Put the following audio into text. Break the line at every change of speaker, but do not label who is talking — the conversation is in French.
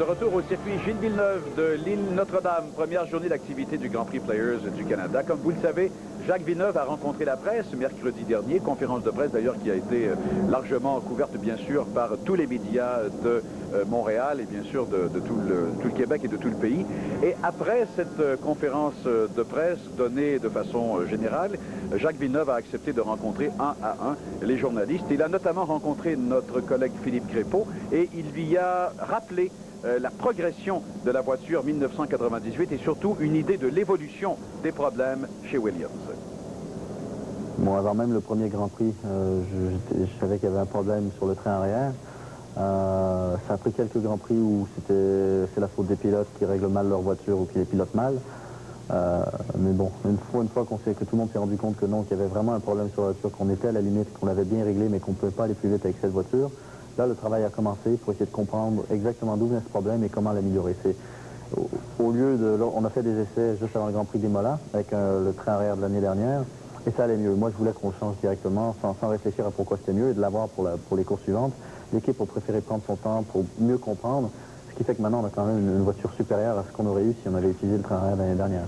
de retour au circuit Gilles Villeneuve de l'île Notre-Dame, première journée d'activité du Grand Prix Players du Canada. Comme vous le savez, Jacques Villeneuve a rencontré la presse mercredi dernier, conférence de presse d'ailleurs qui a été largement couverte bien sûr par tous les médias de Montréal et bien sûr de tout le Québec et de tout le pays. Et après cette conférence de presse donnée de façon générale, Jacques Villeneuve a accepté de rencontrer un à un les journalistes. Il a notamment rencontré notre collègue Philippe Crépeau et il lui a rappelé la progression de la voiture 1998 et surtout une idée de l'évolution des problèmes chez Williams.
Bon, avant même le premier Grand Prix, je savais qu'il y avait un problème sur le train arrière. Ça a pris quelques Grands Prix où c'est la faute des pilotes qui règlent mal leur voiture ou qui les pilotent mal. Mais bon, une fois que tout le monde s'est rendu compte que non, qu'il y avait vraiment un problème sur la voiture, qu'on était à la limite, qu'on l'avait bien réglé, mais qu'on ne pouvait pas aller plus vite avec cette voiture, là, le travail a commencé pour essayer de comprendre exactement d'où vient ce problème et comment l'améliorer. Au lieu de... On a fait des essais juste avant le Grand Prix d'Imola avec le train arrière de l'année dernière, et ça allait mieux. Moi, je voulais qu'on le change directement, sans réfléchir à pourquoi c'était mieux, et de l'avoir pour les courses suivantes. L'équipe a préféré prendre son temps pour mieux comprendre, ce qui fait que maintenant, on a quand même une voiture supérieure à ce qu'on aurait eu si on avait utilisé le train arrière de l'année dernière.